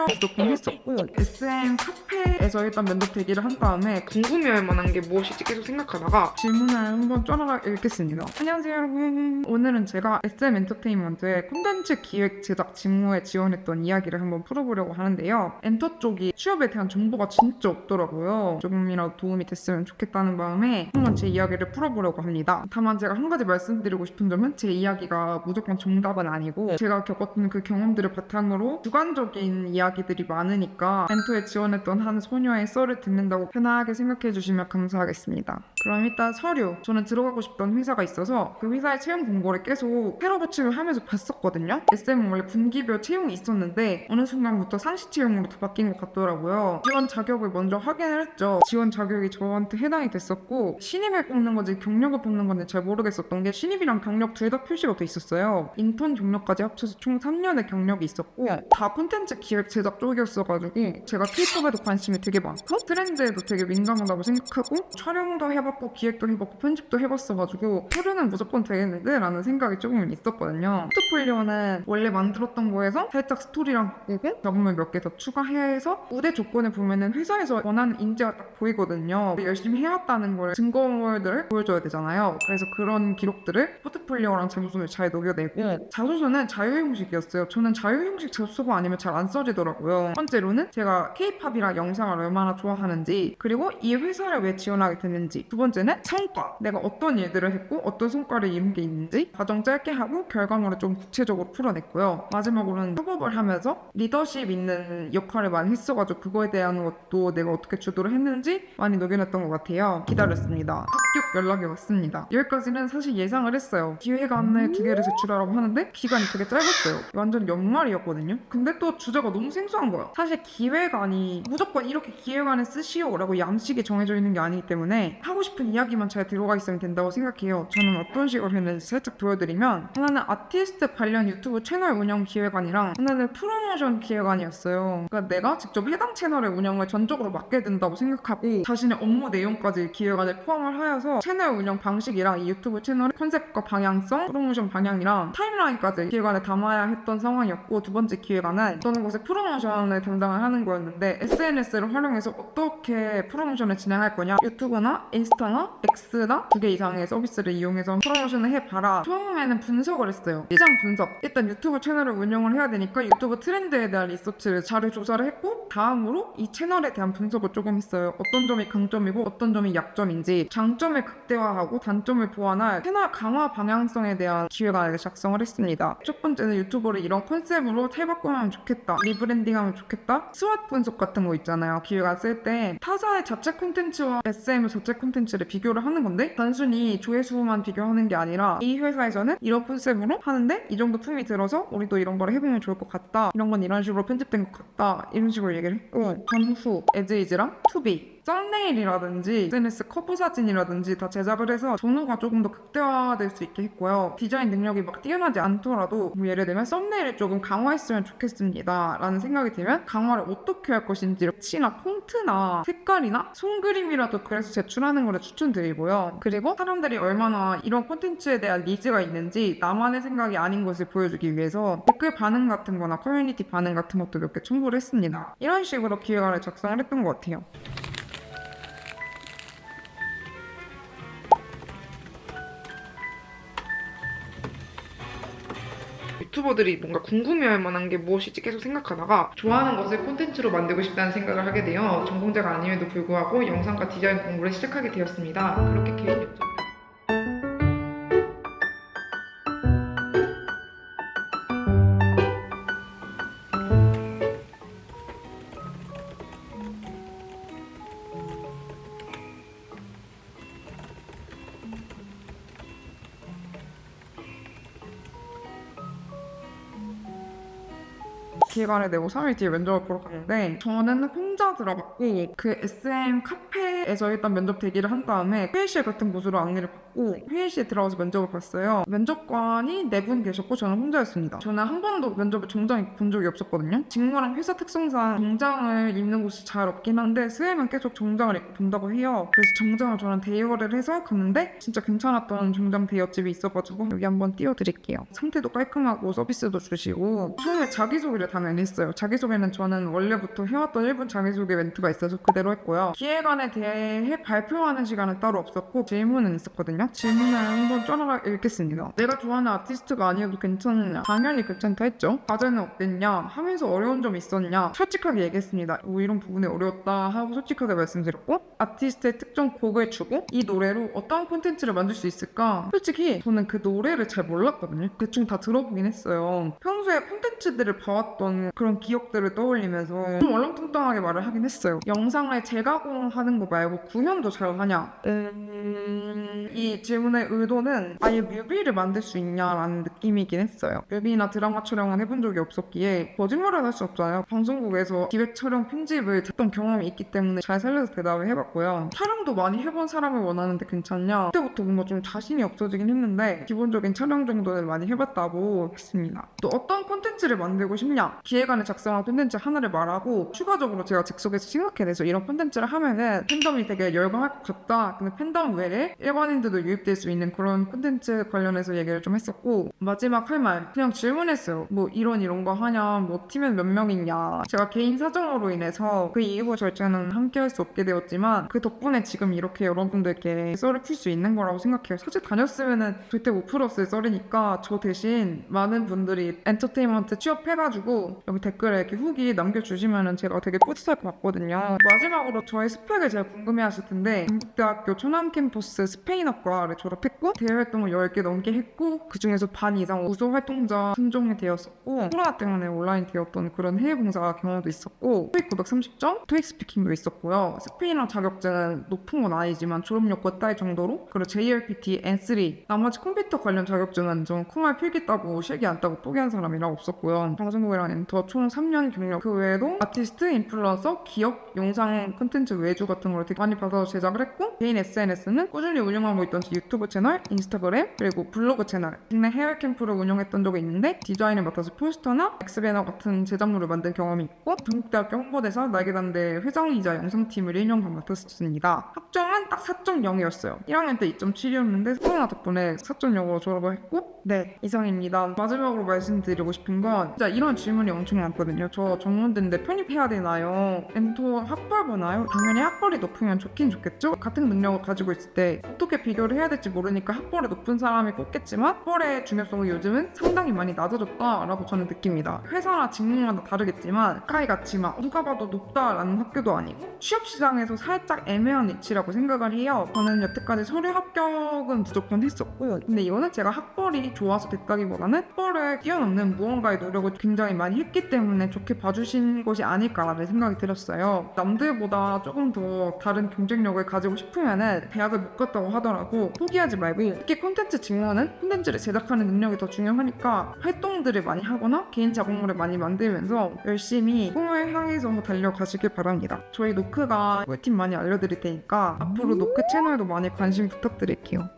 포트폴리오 조금 했었고 SM 카페에서 일단 면접 대기를 한 다음에 궁금해할 만한 게 무엇이지 계속 생각하다가 질문을 한번 쪼라락 읽겠습니다. 안녕하세요 여러분. 오늘은 제가 SM 엔터테인먼트의 콘텐츠 기획 제작 직무에 지원했던 이야기를 한번 풀어보려고 하는데요. 엔터 쪽이 취업에 대한 정보가 진짜 없더라고요. 조금이라도 도움이 됐으면 좋겠다는 마음에 한번 제 이야기를 풀어보려고 합니다. 다만 제가 한 가지 말씀드리고 싶은 점은 제 이야기가 무조건 정답은 아니고 제가 겪었던 그 경험들을 바탕으로 주관적인 이야기들이 많으니까 엔터에 지원했던 한 소녀의 썰을 듣는다고 편하게 생각해 주시면 감사하겠습니다. 그럼 일단 서류. 저는 들어가고 싶던 회사가 있어서 그 회사의 채용 공고를 계속 패러 거치를 하면서 봤었거든요. SM은 원래 분기별 채용이 있었는데 어느 순간부터 상시 채용으로 바뀐 것 같더라고요. 지원 자격을 먼저 확인을 했죠. 지원 자격이 저한테 해당이 됐었고 신입을 뽑는 건지 경력을 뽑는 건지 잘 모르겠었던 게 신입이랑 경력 둘 다 표시가 돼 있었어요. 인턴 경력까지 합쳐서 총 3년의 경력이 있었고 다 콘텐츠 기획 제작 쪽이었어가지고 제가 K-팝에도 관심이 되게 많고 트렌드에도 되게 민감하다고 생각하고 촬영도 해봤고 기획도 해봤고 편집도 해봤어가지고 서류는 무조건 되겠는데 라는 생각이 조금 있었거든요. 포트폴리오는 원래 만들었던 거에서 살짝 스토리랑 바꾸고 잡음을 몇 개 더 추가해서 우대 조건을 보면은 회사에서 원하는 인재가 딱 보이거든요. 열심히 해왔다는 걸 증거물들을 보여줘야 되잖아요. 그래서 그런 기록들을 포트폴리오랑 자소서에 잘 녹여내고 자소서는 자유형식이었어요. 저는 자유형식 자소서가 아니면 잘 안 써지더라고요. 첫 번째로는 제가 K-팝이랑 영상을 얼마나 좋아하는지 그리고 이 회사를 왜 지원하게 됐는지 두 번째는 성과 내가 어떤 일들을 했고 어떤 성과를 이룬 게 있는지 과정 짧게 하고 결과물을 좀 구체적으로 풀어냈고요. 마지막으로는 협업을 하면서 리더십 있는 역할을 많이 했어가지고 그거에 대한 것도 내가 어떻게 주도를 했는지 많이 녹여냈던 것 같아요. 기다렸습니다. 합격 연락이 왔습니다. 여기까지는 사실 예상을 했어요. 기획안을 2개를 제출하라고 하는데 기간이 되게 짧았어요. 완전 연말이었거든요. 근데 또 주제가 너무 생소한 거야. 사실 기획안이 무조건 이렇게 기획안을 쓰시오 라고 양식이 정해져 있는 게 아니기 때문에 하고 싶은 이야기만 잘 들어가 있으면 된다고 생각해요. 저는 어떤 식으로 했는지 살짝 보여드리면 하나는 아티스트 관련 유튜브 채널 운영 기획안이랑 하나는 프로모션 기획안이었어요. 그러니까 내가 직접 해당 채널의 운영을 전적으로 맡게 된다고 생각하고 자신의 업무 내용까지 기획안에 포함을 하여서 채널 운영 방식이랑 이 유튜브 채널의 컨셉과 방향성, 프로모션 방향이랑 타임라인까지 기획안에 담아야 했던 상황이었고 두 번째 기획안은 어떤 곳에 프로모션을 담당을 하는 거였는데 SNS를 활용해서 어떻게 프로모션을 진행할 거냐 유튜브나 인스타나 X나 2개 이상의 서비스를 이용해서 프로모션을 해봐라. 처음에는 분석을 했어요. 시장 분석. 일단 유튜브 채널을 운영을 해야 되니까 유튜브 트렌드에 대한 리서치를 자료 조사를 했고 다음으로 이 채널에 대한 분석을 조금 했어요. 어떤 점이 강점이고 어떤 점이 약점인지 장점을 극대화하고 단점을 보완할 채널 강화 방향성에 대한 기획안을 작성을 했습니다. 첫 번째는 유튜버를 이런 컨셉으로 탈바꿈하면 좋겠다. 리브랜딩하면 좋겠다. 스왓 분석 같은 거 있잖아요. 기획안 쓸 때 타사의 자체 콘텐츠와 SM 자체 콘텐츠를 비교를 하는 건데 단순히 조회수만 비교하는 게 아니라 이 회사에서는 이런 컨셉으로 하는데 이 정도 품이 들어서 우리도 이런 걸 해보면 좋을 것 같다. 이런 건 이런 식으로 편집된 것 같다. 이런 식으로 얘기를 했고 전후 에즈이즈랑 투비 썸네일이라든지 SNS 커버 사진이라든지 다 제작을 해서 전후가 조금 더 극대화될 수 있게 했고요. 디자인 능력이 막 뛰어나지 않더라도 뭐 예를 들면 썸네일을 조금 강화했으면 좋겠습니다 라는 생각이 들면 강화를 어떻게 할 것인지 치나 폰트나 색깔이나 손그림이라도 그래서 제출하는 걸 추천드리고요. 그리고 사람들이 얼마나 이런 콘텐츠에 대한 니즈가 있는지 나만의 생각이 아닌 것을 보여주기 위해서 댓글 반응 같은 거나 커뮤니티 반응 같은 것도 몇 개 첨부를 했습니다. 이런 식으로 기획안을 작성을 했던 것 같아요. 유튜버들이 뭔가 궁금해할 만한 게 무엇이지 계속 생각하다가 좋아하는 것을 콘텐츠로 만들고 싶다는 생각을 하게 되어 전공자가 아님에도 불구하고 영상과 디자인 공부를 시작하게 되었습니다. 그렇게 개인 요점을 기획안을 내고 3일 뒤에 면접을 보러 갔는데 저는 혼자 들어갔고 그 SM 카페에서 일단 면접 대기를 한 다음에 회의실 같은 곳으로 안내를 받고 있었고 회의실에 들어가서 면접을 봤어요. 면접관이 4분 계셨고 저는 혼자였습니다. 저는 한 번도 면접에 정장 입고 본 적이 없었거든요. 직무랑 회사 특성상 정장을 입는 곳이 잘 없긴 한데 스엠은 계속 정장을 입고 본다고 해요. 그래서 정장을 저는 대여를 해서 갔는데 진짜 괜찮았던 정장 대여집이 있어가지고 여기 한번 띄워드릴게요. 상태도 깔끔하고 서비스도 주시고 처음에 자기소개를 당연히 했어요. 자기소개는 저는 원래부터 해왔던 1분 자기소개 멘트가 있어서 그대로 했고요. 기획안에 대해 발표하는 시간은 따로 없었고 질문은 있었거든요. 질문을 한번 쫙 읽겠습니다. 내가 좋아하는 아티스트가 아니어도 괜찮느냐? 당연히 괜찮다 했죠. 과제는 어땠냐? 하면서 어려운 점 있었냐? 솔직하게 얘기했습니다. 뭐 이런 부분이 어려웠다 하고 솔직하게 말씀드렸고 아티스트의 특정 곡을 주고 이 노래로 어떤 콘텐츠를 만들 수 있을까? 솔직히 저는 그 노래를 잘 몰랐거든요. 대충 다 들어보긴 했어요. 평소에 콘텐츠들을 봐왔던 그런 기억들을 떠올리면서 좀 얼렁뚱땅하게 말을 하긴 했어요. 영상을 재가공하는 거 말고 구현도 잘 하냐? 이 질문의 의도는 아예 뮤비를 만들 수 있냐라는 느낌이긴 했어요. 뮤비나 드라마 촬영은 해본 적이 없었기에 거짓말을 할 수 없잖아요. 방송국에서 기획 촬영 편집을 했던 경험이 있기 때문에 잘 살려서 대답을 해봤고요. 촬영도 많이 해본 사람을 원하는데 괜찮냐? 그때부터 뭔가 좀 자신이 없어지긴 했는데 기본적인 촬영 정도는 많이 해봤다고 했습니다. 또 어떤 콘텐츠를 만들고 싶냐? 기획안에 작성한 콘텐츠 하나를 말하고 추가적으로 제가 즉석에서 생각해내서 이런 콘텐츠를 하면은 팬덤이 되게 열광할 것 같다. 근데 팬덤 외에 일반인들도 유입될 수 있는 그런 콘텐츠 관련해서 얘기를 좀 했었고 마지막 할 말 그냥 질문했어요. 뭐 이런 거 하냐? 뭐 팀엔 몇 명이냐? 제가 개인 사정으로 인해서 그 이후 절차는 함께 할 수 없게 되었지만 그 덕분에 지금 이렇게 여러분들께 썰을 풀 수 있는 거라고 생각해요. 사실 다녔으면은 절대 못 풀었을 썰이니까 저 대신 많은 분들이 엔터테인먼트 취업해가지고 여기 댓글에 이렇게 후기 남겨주시면은 제가 되게 뿌듯할 것 같거든요. 마지막으로 저의 스펙을 제일 궁금해하실 텐데 경북대학교 초남 캠퍼스 스페인어과를 졸업했고 대외 활동을 10개 넘게 했고 그 중에서 반 이상 우수 활동자 선정이 되었었고 코로나 때문에 온라인 되었던 그런 해외 봉사 경험도 있었고 토익 930점, 토익 스피킹도 있었고요. 스페인어 자격증은 높은 건 아니지만 졸업요건 따위 정도로 그리고 JLPT, N3 나머지 컴퓨터 관련 자격증은 좀 콩알 필기 따고 실기 안 따고 포기한 사람이랑 없었고요. 방송국이랑 엔터 총 3년 경력 그 외에도 아티스트, 인플루언서, 기업, 영상 콘텐츠 외주 같은 걸 되게 많이 받아서 제작을 했고 개인 SNS는 꾸준히 운영하고 있던 유튜브 채널, 인스타그램 그리고 블로그 채널 국내 해외 캠프를 운영했던 적이 있는데 디자인을 맡아서 포스터나 엑스배너 같은 제작물을 만든 경험이 있고 전국대학교 홍보대사 날개단대 회장이자 영상팀을 1년간 맡았습니다. 학점은 딱 4.0이었어요. 1학년 때 2.7이었는데 코로나 덕분에 4.0으로 졸업을 했고 네 이상입니다. 마지막으로 말씀드리고 싶은 건 진짜 이런 질문이 엄청 많거든요. 저 전문대인데 편입해야 되나요? 엔토 학벌 보나요? 당연히 학벌이 높으면 좋긴 좋겠죠? 같은 능력을 가지고 있을 때 어떻게 비교를 해야 될지 모르니까 학벌이 높은 사람이 뽑겠지만 학벌의 중요성은 요즘은 상당히 많이 낮아졌다라고 저는 느낍니다. 회사나 직무마다 다르겠지만 가까이같이 막 누가 봐도 높다라는 학교도 아니고 취업시장에서 살짝 애매한 위치라고 생각을 해요. 저는 여태까지 서류 합격은 무조건 했었고요. 근데 이거는 제가 학벌이 좋아서 됐다기보다는 학벌을 뛰어넘는 무언가의 노력을 굉장히 많이 했기 때문에 좋게 봐주신 것이 아닐까라는 생각이 들었어요. 남들보다 조금 더 다른 경쟁력을 가지고 싶으면은 대학을 못 갔다고 하더라도 포기하지 말고 특히 콘텐츠 직무는 콘텐츠를 제작하는 능력이 더 중요하니까 활동들을 많이 하거나 개인 작업물을 많이 만들면서 열심히 꿈을 향해서 달려가시길 바랍니다. 저희 노크가 꿀팁 많이 알려드릴 테니까 앞으로 노크 채널도 많이 관심 부탁드릴게요.